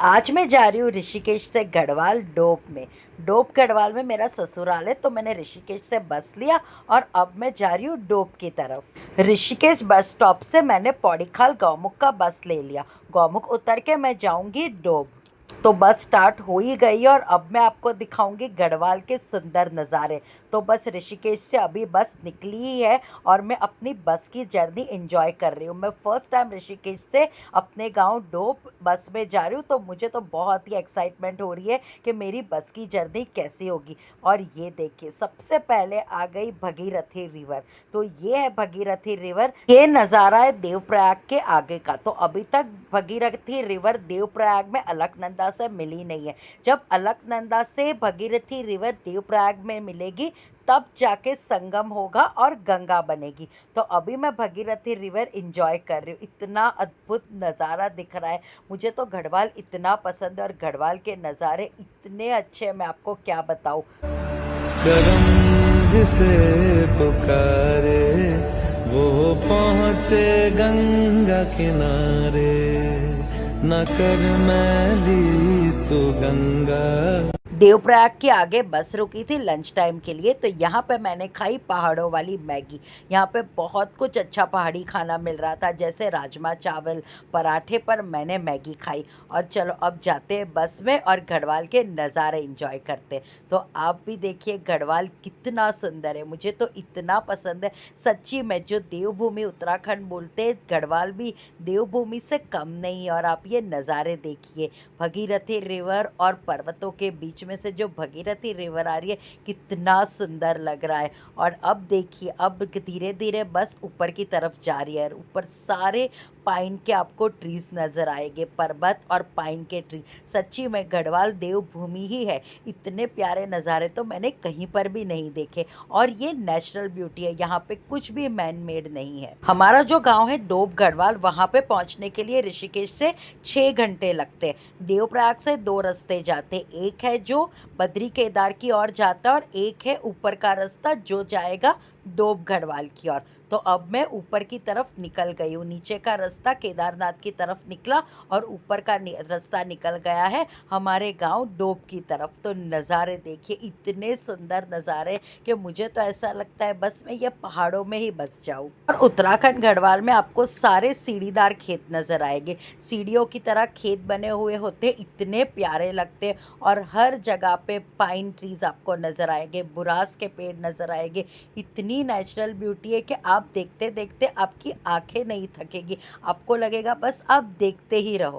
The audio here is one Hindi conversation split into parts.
आज मैं जा रही हूँ ऋषिकेश से गढ़वाल डोप में। डोप गढ़वाल में मेरा ससुराल है, तो मैंने ऋषिकेश से बस लिया और अब मैं जा रही हूँ डोप की तरफ। ऋषिकेश बस स्टॉप से मैंने पौड़ीखाल गौमुख का बस ले लिया। गौमुख उतर के मैं जाऊंगी डोप। तो बस स्टार्ट हो ही गई और अब मैं आपको दिखाऊंगी गढ़वाल के सुंदर नज़ारे। तो बस ऋषिकेश से अभी बस निकली ही है और मैं अपनी बस की जर्नी एंजॉय कर रही हूँ। मैं फर्स्ट टाइम ऋषिकेश से अपने गांव डोप बस में जा रही हूँ, तो मुझे तो बहुत ही एक्साइटमेंट हो रही है कि मेरी बस की जर्नी कैसी होगी। और ये देखिए, सबसे पहले आ गई भगीरथी रिवर। तो ये है भगीरथी रिवर। ये नज़ारा है देवप्रयाग के आगे का। तो अभी तक भगीरथी रिवर देवप्रयाग में अलकनंदा से मिली नहीं है। जब अलकनंदा से भगीरथी रिवर देवप्रयाग में मिलेगी, तब जाके संगम होगा और गंगा बनेगी। तो अभी मैं भगीरथी रिवर एंजॉय कर रही हूँ। इतना अद्भुत नज़ारा दिख रहा है। मुझे तो गढ़वाल इतना पसंद है और गढ़वाल के नज़ारे इतने अच्छे हैं, मैं आपको क्या बताऊँ। करम जिसे पुकारे वो पहुँचे गंगा किनारे, न कर मैली तू गंगा। देवप्रयाग के आगे बस रुकी थी लंच टाइम के लिए, तो यहाँ पे मैंने खाई पहाड़ों वाली मैगी। यहाँ पे बहुत कुछ अच्छा पहाड़ी खाना मिल रहा था, जैसे राजमा चावल, पराठे, पर मैंने मैगी खाई। और चलो अब जाते हैं बस में और गढ़वाल के नज़ारे एंजॉय करते। तो आप भी देखिए गढ़वाल कितना सुंदर है, मुझे तो इतना पसंद है सच्ची में। जो देवभूमि उत्तराखंड बोलते हैं, गढ़वाल भी देवभूमि से कम नहीं है। और आप ये नज़ारे देखिए, भगीरथी रिवर और पर्वतों के बीच में से जो भगीरथी रिवर आ रही है, कितना सुंदर लग रहा है। और अब देखिए, अब धीरे धीरे बस ऊपर की तरफ जा रही है। ऊपर सारे पाइन के आपको ट्रीज नजर आएंगे, पर्वत और पाइन के ट्री। सच्ची में गढ़वाल देवभूमि ही है। इतने प्यारे नज़ारे तो मैंने कहीं पर भी नहीं देखे। और ये नेचुरल ब्यूटी है, यहाँ पे कुछ भी मैन मेड नहीं है। हमारा जो गांव है डोब गढ़वाल, वहाँ पे पहुँचने के लिए ऋषिकेश से 6 घंटे लगते हैं। देवप्रयाग से 2 रास्ते जाते, एक है जो बद्री केदार की ओर जाता है और एक है ऊपर का रास्ता जो जाएगा डोब गढ़वाल की ओर। तो अब मैं ऊपर की तरफ निकल गई हूँ। नीचे का रास्ता केदारनाथ की तरफ निकला और ऊपर का रास्ता निकल गया है हमारे गांव डोब की तरफ। तो नज़ारे देखिए, इतने सुंदर नज़ारे कि मुझे तो ऐसा लगता है बस मैं ये पहाड़ों में ही बस जाऊँ। और उत्तराखंड गढ़वाल में आपको सारे सीढ़ीदार खेत नज़र आएंगे। सीढ़ियों की तरह खेत बने हुए होते, इतने प्यारे लगते। और हर जगह पे पाइन ट्रीज आपको नज़र आएंगे, बुरास के पेड़ नज़र आएंगे। इतनी नेचुरल ब्यूटी है कि आप देखते देखते आपकी आंखें नहीं थकेगी, आपको लगेगा बस आप देखते ही रहो।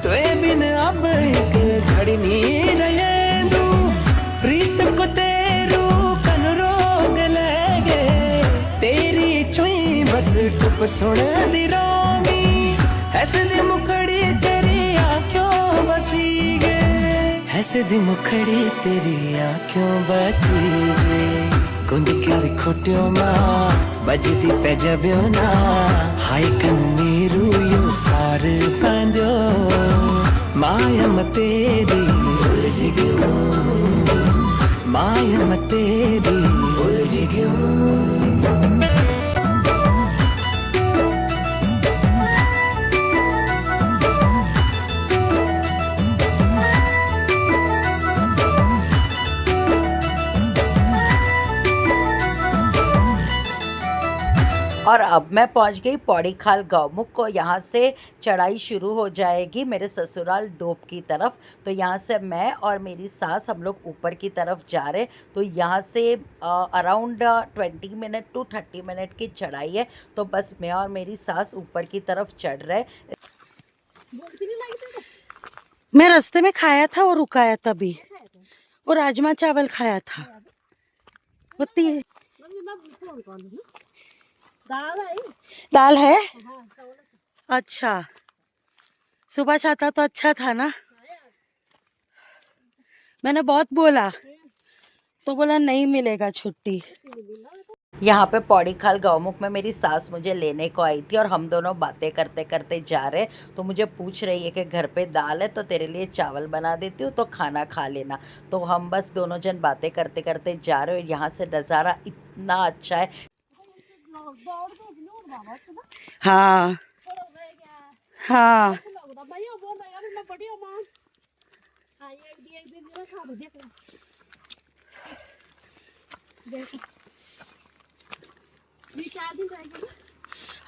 तो ए बिन अब एक घड़ी नी रहेंदू, प्रीत को तेरू कन रोग लगे। तेरी छुई बस टुप सुन दी रोमी, ऐसे दी मुखड़ी तेरी आँखों बसी गे। ऐसे दी मुखड़ी तेरी आँखों बसी गे। गुंद क्या दी खोटियो माँ बजदी पे जबियो ना, हाय कन मेरू यो सार बांधो। मायम तेरी उलझ गयो, मायम तेरी उलझ गयो। और अब मैं पहुंच गई पौड़ीखाल गौमुख को। यहाँ से चढ़ाई शुरू हो जाएगी मेरे ससुराल डोब की तरफ। तो यहाँ से मैं और मेरी सास हम लोग ऊपर की तरफ जा रहे। तो यहाँ से अराउंड 20 मिनट to 30 मिनट की चढ़ाई है। तो बस मैं और मेरी सास ऊपर की तरफ चढ़ रहे। मैं रास्ते में खाया था और रुकाया तभी, वो राजमा चावल खाया था। होती है दाल है। अच्छा, सुबह चाहता तो अच्छा था ना। मैंने बहुत बोला तो बोला नहीं मिलेगा छुट्टी। यहाँ पे पौड़ी खाल गौमुख में मेरी सास मुझे लेने को आई थी और हम दोनों बातें करते करते जा रहे हैं, तो मुझे पूछ रही है कि घर पे दाल है तो तेरे लिए चावल बना देती हूँ तो खाना खा लेना। तो हम बस दोनों जन बातें करते करते जा रहे हैं और यहाँ से नज़ारा इतना अच्छा है। हाँ हाँ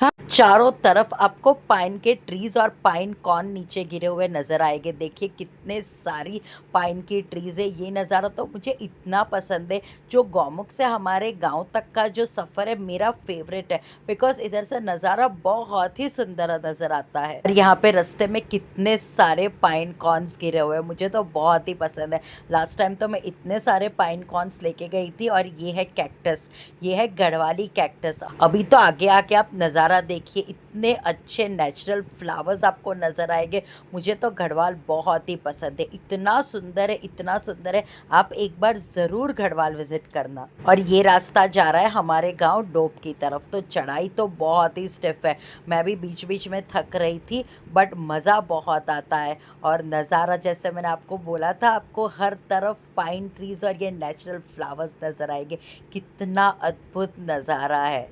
हाँ, चारों तरफ आपको पाइन के ट्रीज और पाइन कॉर्न नीचे गिरे हुए नजर आएंगे। देखिए कितने सारी पाइन की ट्रीज है। ये नज़ारा तो मुझे इतना पसंद है। जो गौमुख से हमारे गांव तक का जो सफ़र है मेरा फेवरेट है, बिकॉज इधर से नज़ारा बहुत ही सुंदर नज़र आता है। और यहाँ पे रास्ते में कितने सारे पाइन कॉर्न्स गिरे हुए हैं, मुझे तो बहुत ही पसंद है। लास्ट टाइम तो मैं इतने सारे पाइन कॉर्न्स लेके गई थी। और ये है कैक्टस, ये है गढ़वाली कैक्टस। अभी तो आगे आके आप नज़ारा देखिए, इतने अच्छे नेचुरल फ्लावर्स आपको नज़र आएंगे। मुझे तो गढ़वाल बहुत ही पसंद है, इतना सुंदर है, इतना सुंदर है। आप एक बार ज़रूर गढ़वाल विजिट करना। और ये रास्ता जा रहा है हमारे गांव डोब की तरफ। तो चढ़ाई तो बहुत ही स्टिफ है, मैं भी बीच बीच में थक रही थी, बट मज़ा बहुत आता है। और नज़ारा जैसे मैंने आपको बोला था, आपको हर तरफ पाइन ट्रीज और ये नेचुरल फ्लावर्स नज़र आएंगे। कितना अद्भुत नज़ारा है।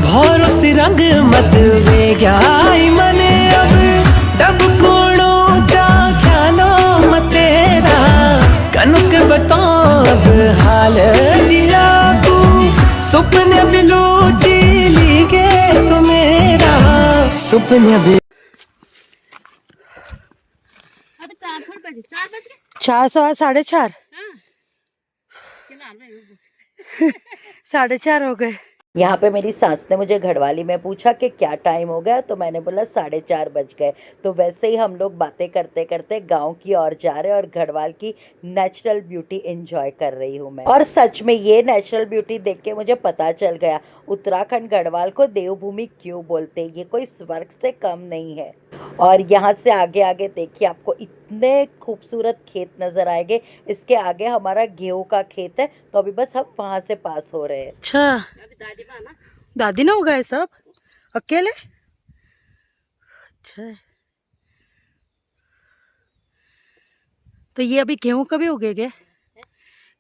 भौरो सी रंग मत वे गया मने अब तब कोणो चा ख्यालो मतेरा कनुक बताब हाल जिया को सुपने बिलो चीली के तो मेरा सुपने भी। अबे 4 थोड़ी बजे 4 बज गए। 4 साढ़े 4 हाँ क्या लाल में 4:30 हो गए। यहाँ पे मेरी सास ने मुझे घड़वाली में पूछा कि क्या टाइम हो गया, तो मैंने बोला 4:30 बज गए। तो वैसे ही हम लोग बातें करते करते गांव की ओर जा रहे हैं और घड़वाल की नेचुरल ब्यूटी एंजॉय कर रही हूँ मैं। और सच में ये नेचुरल ब्यूटी देख के मुझे पता चल गया उत्तराखंड गढ़वाल को देवभूमि क्यों बोलते हैं। ये कोई स्वर्ग से कम नहीं है। और यहाँ से आगे आगे देखिए, आपको इतने खूबसूरत खेत नजर आएंगे। इसके आगे हमारा गेहूं का खेत है, तो अभी बस हम वहां से पास हो रहे हैं। अच्छा, दादी माँ ना दादी ने उगाए सब अकेले? अच्छा, तो ये अभी गेहूं कभी उगेगे?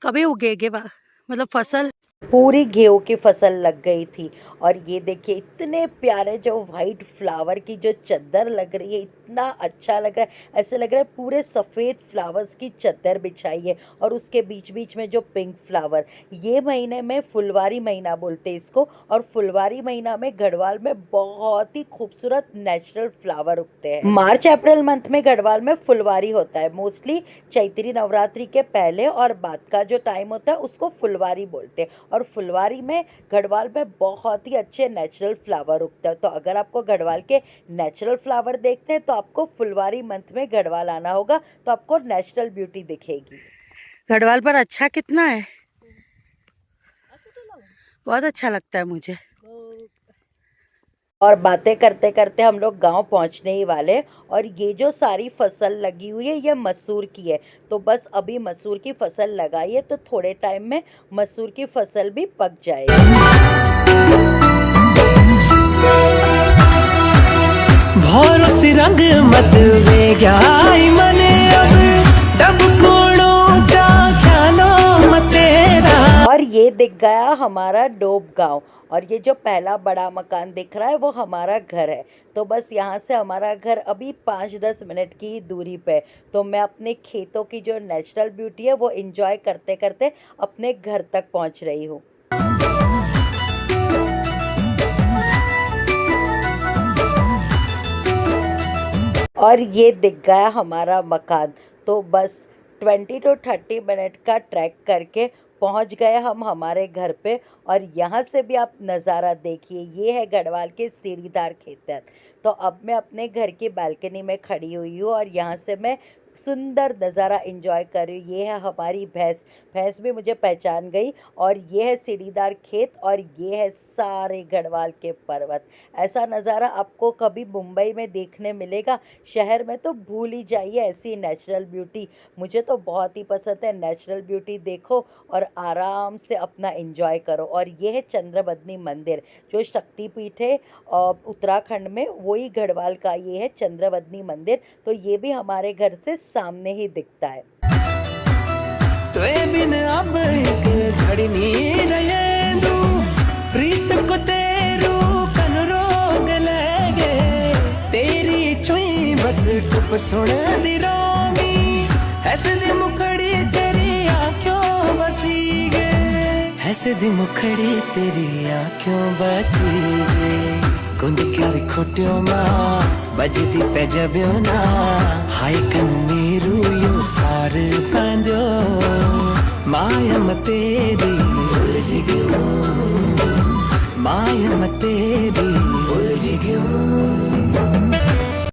कभी उगेगे मतलब फसल? पूरी गेहूं की फसल लग गई थी। और ये देखिए इतने प्यारे जो वाइट फ्लावर की जो चद्दर लग रही है, इतना अच्छा लग रहा है। ऐसे लग रहा है पूरे सफ़ेद फ्लावर्स की चद्दर बिछाई है और उसके बीच बीच में जो पिंक फ्लावर। ये महीने में फुलवारी महीना बोलते हैं इसको। और फुलवारी महीना में गढ़वाल में बहुत ही खूबसूरत नेचुरल फ्लावर उगते हैं। मार्च अप्रैल मंथ में गढ़वाल में फुलवारी होता है। मोस्टली चैत्री नवरात्रि के पहले और बाद का जो टाइम होता है उसको फुलवारी बोलते हैं। और फुलवारी में गढ़वाल में बहुत ही अच्छे नेचुरल फ्लावर उगता है। तो अगर आपको गढ़वाल के नेचुरल फ्लावर देखते हैं तो आपको फुलवारी मंथ में गढ़वाल आना होगा, तो आपको नेचुरल ब्यूटी दिखेगी। गढ़वाल पर अच्छा कितना है, बहुत अच्छा लगता है मुझे। और बातें करते करते हम लोग गांव पहुंचने ही वाले। और ये जो सारी फसल लगी हुई है ये मसूर की है। तो बस अभी मसूर की फसल लगाई है, तो थोड़े टाइम में मसूर की फसल भी पक जाएगी। भौरो सी रंग मत वे गया मने अब तब कोणो चा ख्यालो मतेरा। और ये दिख गया हमारा डोब गांव। और ये जो पहला बड़ा मकान दिख रहा है वो हमारा घर है। तो बस यहाँ से हमारा घर अभी 5-10 मिनट की ही दूरी पे है। तो मैं अपने खेतों की जो नेचुरल ब्यूटी है वो एंजॉय करते करते अपने घर तक पहुँच रही हूँ। और ये दिख गया हमारा मकान। तो बस 20 to 30 मिनट का ट्रैक करके पहुंच गए हम हमारे घर पे। और यहाँ से भी आप नज़ारा देखिए, ये है गढ़वाल के सीढ़ीदार खेतर। तो अब मैं अपने घर की बालकनी में खड़ी हुई हूँ और यहाँ से मैं सुंदर नज़ारा एंजॉय कर रही हूँ। ये है हमारी भैंस, भैंस भी मुझे पहचान गई। और ये है सीढ़ीदार खेत और ये है सारे गढ़वाल के पर्वत। ऐसा नज़ारा आपको कभी मुंबई में देखने मिलेगा, शहर में तो भूल ही जाइए ऐसी नेचुरल ब्यूटी। मुझे तो बहुत ही पसंद है, नेचुरल ब्यूटी देखो और आराम से अपना एंजॉय करो। और ये है चंद्रबदनी मंदिर, जो शक्तिपीठ है उत्तराखंड में, वही गढ़वाल का ये है चंद्रबदनी मंदिर। तो ये भी हमारे घर से सामने ही दिखता है। तोए बिन अब एक घड़ी नहीं रहेंदू, प्रीत को तेरू कन रोग लगे, तेरी छुई बस टुप सुन दी रोमी, ऐसे दी मुखड़ी तेरी आँखों बसी गे, ऐसे दी मुखड़ी तेरी आँखों बसी गे, गुंद के दी खोटियों माँ बजदी पे जबियो ना, हाय कन मेरू यो सार बांधो, मायम तेरी उलझ गयो, मायम तेरी उलझ गयो।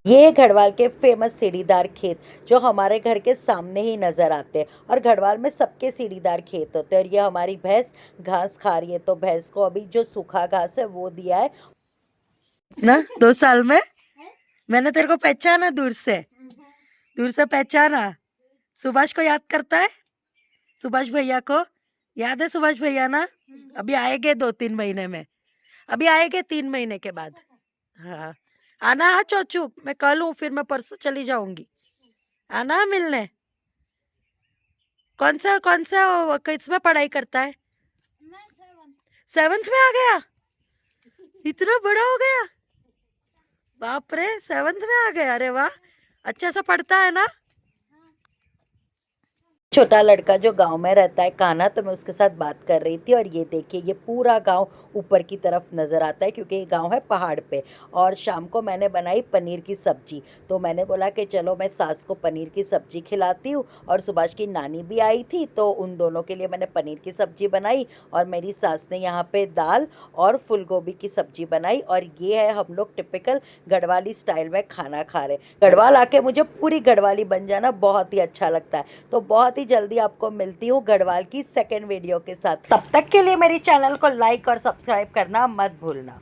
ये गढ़वाल के फेमस सीढ़ीदार खेत जो हमारे घर के सामने ही नज़र आते हैं। और गढ़वाल में सबके सीढ़ीदार खेत होते हैं। और ये हमारी भैंस घास खा रही है, तो भैंस को अभी जो सूखा घास है वो दिया है ना। 2 साल में मैंने तेरे को पहचाना, दूर से पहचाना। सुभाष को याद करता है, सुभाष भैया को याद है, सुभाष भैया ना अभी आएंगे 2-3 महीने में, अभी आएंगे 3 महीने के बाद। हाँ आना है चोचू, मैं कल हूँ, फिर मैं परसों चली जाऊंगी, आना मिलने। कौन सा किसमें पढ़ाई करता है? 7th में आ गया, इतना बड़ा हो गया, बाप रे 7th में आ गया, अरे वाह, अच्छा सा पढ़ता है ना। छोटा लड़का जो गांव में रहता है कान्हा, तो मैं उसके साथ बात कर रही थी। और ये देखिए, ये पूरा गांव ऊपर की तरफ नज़र आता है क्योंकि ये गांव है पहाड़ पे। और शाम को मैंने बनाई पनीर की सब्जी, तो मैंने बोला कि चलो मैं सास को पनीर की सब्जी खिलाती हूँ। और सुभाष की नानी भी आई थी, तो उन दोनों के लिए मैंने पनीर की सब्जी बनाई। और मेरी सास ने यहाँ पे दाल और फूल गोभी की सब्जी बनाई। और ये है हम लोग टिपिकल गढ़वाली स्टाइल में खाना खा रहे। गढ़वाल आके मुझे पूरी गढ़वाली बन जाना बहुत ही अच्छा लगता है। तो बहुत ही जल्दी आपको मिलती हूँ गढ़वाल की सेकंड वीडियो के साथ। तब तक के लिए मेरी चैनल को लाइक और सब्सक्राइब करना मत भूलना।